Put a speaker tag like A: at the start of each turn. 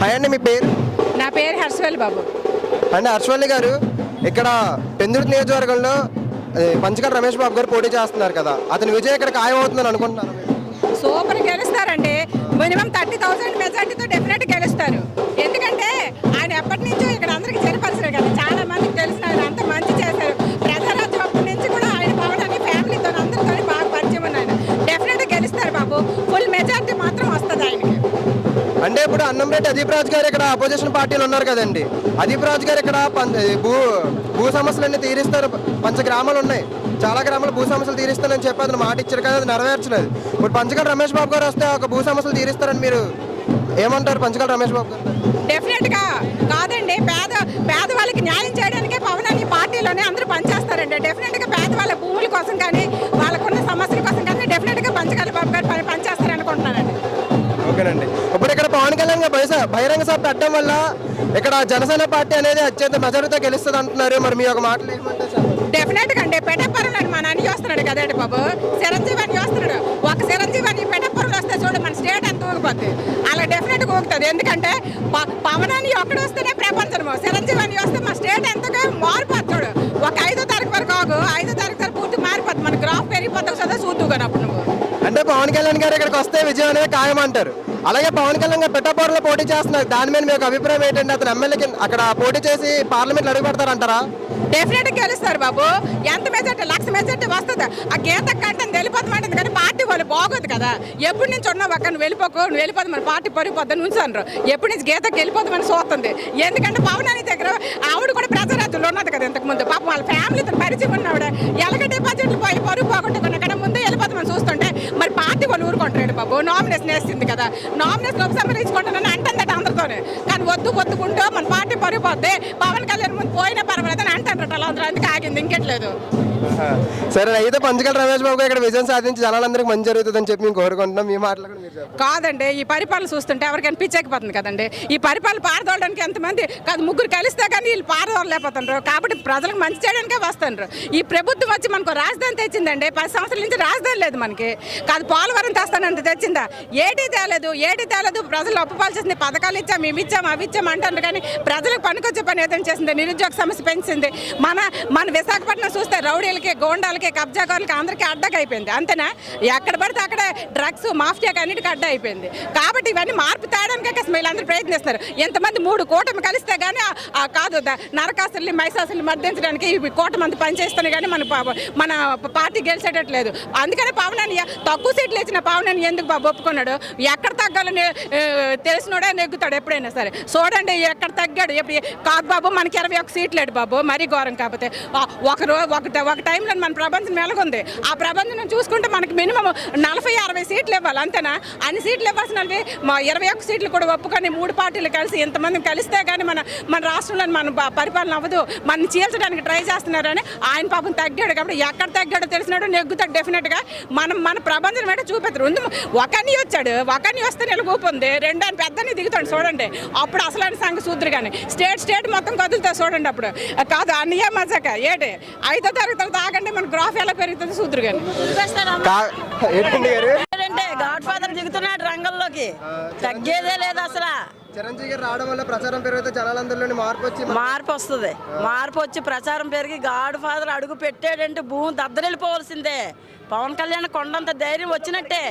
A: Hi అండి, మీ పేరు?
B: నా పేరు హర్షవల్లి బాబు.
A: అంటే హర్షవల్లి గారు, ఇక్కడ పెందుర్తి నియోజకవర్గంలో పంచకర్ల రమేష్ బాబు గారు పోటీ చేస్తున్నారు కదా, అతని విజయం ఇక్కడ ఖాయం అవుతుందని అనుకుంటున్నారు?
B: సూపర్ గెలుస్తారండి. మినిమం 30,000 మెజార్టీతో డెఫినెట్ గెలుస్తారు. ఎందుకంటే ఆయన ఎప్పటి నుంచో ఇక్కడ అందరికి చేరపరిచారు కదా, చాలా మందికి తెలిసిన ఆయన అంత మంచి చేశారు. ప్రజారాజ్యం అప్పటి నుంచి కూడా ఆయన పవన్ అని ఫ్యామిలీతో అందరితో బాగా పరిచయం ఉన్నాయి. డెఫినెట్ గెలుస్తారు బాబు. ఫుల్ మెజార్టీ మాత్రం వస్తుంది ఆయనకి.
A: అంటే ఇప్పుడు అన్నంరెడ్డి అదీప్ రాజు గారు ఇక్కడ అపోజిషన్ పార్టీలు ఉన్నారు కదండి, అదీప్ రాజు గారు ఇక్కడ భూ సమస్యలన్నీ తీరుస్తారు. గ్రామాలు ఉన్నాయి, చాలా గ్రామాలు భూ సమస్యలు తీరుస్తానని చెప్పి అతను మాట ఇచ్చారు కదా, అది నెరవేర్చలేదు. ఇప్పుడు పంచకర్ల రమేష్ బాబు గారు వస్తే ఒక భూ సమస్యలు తీరుస్తారని మీరు ఏమంటారు? పంచకర్ల రమేష్ బాబు గారు
B: డెఫినెట్ గా కాదండి, పేదవాళ్ళకి న్యాయం చేయడానికే పవన్ అని పార్టీలోనే అందరూ పనిచేస్తారండి. డెఫినెట్ గా పేదవాళ్ళ భూముల కోసం కానీ వాళ్ళకున్న సమస్యల కోసం కానీ డెఫినెట్ గా పంచకర్ల బాబు గారు పనిచేస్తారు అనుకుంటున్నానండి.
A: ఓకేనండి. ఇప్పుడు ఇక్కడ పవన్ కళ్యాణ్ బహిరంగ సభ పెట్టడం వల్ల ఇక్కడ జనసేన పార్టీ అనేది అత్యంత మెజారిటీతో గెలుస్తుంది అంటున్నారు. మరి మీ ఒక మాటలు ఏమంటారు?
B: డెఫినెట్ గా అండి, పెటప్పరం మా నాన్న వస్తున్నాడు కదండి బాబు, చిరంజీవి అని వస్తున్నాడు. ఒక చిరంజీవి అని పెటప్పరం వస్తే చూడు మన స్టేట్ ఎంత ఊగిపోద్ది. అలా డెఫినెట్ గా ఊగుతుంది. ఎందుకంటే పవన్ అని ఒక్కడు వస్తేనే ప్రపంచము, చిరంజీవి అని వస్తే మా స్టేట్ ఎంతగా మారిపోతుంది. చూడు, ఒక 5వ తారీఖు వరకు ఆగు, 5వ తారీఖు వరకు పూర్తి మారిపోతుంది. మన గ్రాఫ్ పెరిగిపోతుంది కదా, చూద్దు అప్పుడు నువ్వు.
A: అంటే పవన్ కళ్యాణ్ గారు ఇక్కడికి వస్తే విజయం అనేది ఖాయం అంటారు. అలాగే పవన్ కళ్యాణ్ గారు పిఠాపురంలో పోటీ చేస్తున్నారు, దాని మీద మీకు అభిప్రాయం ఏంటంటే? అతను ఎమ్మెల్యేకి అక్కడ పోటీ చేసి పార్లమెంట్లో అడుగు పెడతారంటారా?
B: డెఫినెట్ గెలుస్తారు బాబు. ఎంత మెజార్టీ, 1,00,000 మెజార్టీ వస్తుంది. ఆ గీత కంటే వెళ్ళిపోతామంటుంది కానీ పార్టీ వాళ్ళు బాగోదు కదా. ఎప్పటి నుంచి ఉన్నావు అక్కడ, నువ్వు వెళ్ళిపోదు మన పార్టీ పరిపోద్దని ఉంచారు. ఎప్పటి నుంచి గీతకి వెళ్ళిపోతామని చూస్తుంది. ఎందుకంటే పవన్ అని దగ్గర ఆవిడ కూడా ప్రజారాజ్యంలో ఉన్నది కదా ఇంతకుముందు. పాపం వాళ్ళ ఫ్యామిలీతో పరిచయం ఉన్నవాడ ఎలాగ డిపాజిట్లు పోయి పరుగు పోగొట్టుకున్న కన్నా ముందే వెళ్ళిపోతామని చూస్తుంటే మరి పార్టీ వాళ్ళు ఊరుకుంటాడు బాబు. నామినేషన్ వేసింది కదా, నామినేషన్ ఉపసంహరించుకుంటానని అంటుందట అందరితోనే. కానీ వద్దుకుంటూ మన పార్టీ పరిపోద్ది, పవన్ కళ్యాణ్ ముందు పోయినా పర్వాలేదు అని అంటారు. అందుకు ఆగింది, ఇంకెట్లేదు.
A: సరే, అయితే పంచకర్ల రమేష్ బాబు ఇక్కడ విజయం సాధించి జనాలందరికీ మంచి జరుగుతుందని చెప్పి మేము కోరుకుంటున్నాం. మీ మాటలు కూడా మీరు
B: కాదండి, ఈ పరిపాలన చూస్తుంటే ఎవరికైనా పిచ్చెక్కిపోతుంది కదండి. ఈ పరిపాలన పారదోలడానికి ఎంతమంది కాదు, ముగ్గురు కలిస్తే కానీ వీళ్ళు పారదోలలేకపోతున్నారు. కాబట్టి ప్రజలకు మంచి చేయడానికే వస్తున్నారు. ఈ ప్రభుత్వం వచ్చి మనకు రాజధాని తెచ్చిందండి. 10 సంవత్సరాల నుంచి రాజధాని లేదు మనకి. కాదు పోలవరం తెస్తానంత తెచ్చిందా? ఏటీ తేలేదు. ప్రజలు అప్పుపాల్సింది. పథకాలు ఇచ్చాం, మేము ఇచ్చాం, అవి ఇచ్చాం అంటారు కానీ ప్రజలకు పనికొచ్చే పని ఏదైనా చేసింది? నిరుద్యోగ సమస్య పెంచింది. మన విశాఖపట్నం చూస్తే రౌడీలకి, గోండాలకి, కబ్జాకారులకి అందరికీ అడ్డగా అయిపోయింది. అంతేనా? ఎక్కడ పడితే అక్కడ డ్రగ్స్ మాఫియాకి అన్నిటికీ అడ్డ అయిపోయింది. కాబట్టి ఇవన్నీ మార్పు తేయడానికే వీళ్ళందరూ ప్రయత్నిస్తారు. ఎంతమంది 3 కూటమి కలిస్తే కానీ కాదు నరకాసుల్ని, మైసాసుల్ని మర్దించడానికి ఈ కూటమంది పనిచేస్తాను కానీ మన పార్టీ గెలిచేటట్లేదు. అందుకని పవన్ అని తక్కువ సీట్లు ఇచ్చిన పవన్ అని ఎందుకు బాబు ఒప్పుకున్నాడు? ఎక్కడ తగ్గాలని తెలిసినోడే నెగ్గుతాడు ఎప్పుడైనా సరే. చూడండి ఎక్కడ తగ్గాడు. కాదు బాబు, మనకి 21 సీట్లు లేడు బాబు, మరీ ఘోరం. కాకపోతే ఒక టైంలో మన ప్రబంధం మెలగుంది. ఆ ప్రబంధం చూసుకుంటే మనకి మినిమం 40-60 సీట్లు ఇవ్వాలి. అంతేనా? అన్ని సీట్లు ఇవ్వాల్సినవి 21 సీట్లు కూడా ఒప్పుకొని 3 పార్టీలు కలిసి ఎంతమంది కలిస్తే కానీ మన రాష్ట్రంలో మన పరిపాలన అవ్వదు. మనం చీల్చడానికి ట్రై చేస్తున్నారని ఆయన పాపం తగ్గాడు. కాబట్టి ఎక్కడ తగ్గాడో తెలిసినాడు నెగ్గుతాడు డెఫినెట్గా. మన ప్రబంధం ఏంటో చూపెడతారు. ఒకని వచ్చాడు, ఒకని వస్తే నిలగూపుంది, రెండని పెద్దని దిగుతాడు చూడండి. అప్పుడు అసలు సంఘ సూత్రు కానీ స్టేట్ మొత్తం కదులుతా చూడండి. అప్పుడు కాదు అన్నయ్య మజాక ఏటే 5వ తరగతి తర్వాత ఆగండి, మన గ్రాఫ్ ఎలా పెరుగుతుంది సూత్రు కానీ.
C: గాడ్ ఫాదర్ దిగుతున్నాడు రంగంలోకి, తగ్గేదే లేదు అసలు.
A: చిరంజీవి గారు రావడం వల్ల ప్రచారం పెరిగితే జనాలందరిలో మార్పు
C: వస్తుంది. మార్పు వచ్చి ప్రచారం పెరిగి గాడ్ ఫాదర్ అడుగు పెట్టాడంటే భూమి దద్దరిల్లిపోవాల్సిందే. పవన్ కళ్యాణ్ కొండంత ధైర్యం వచ్చినట్టే.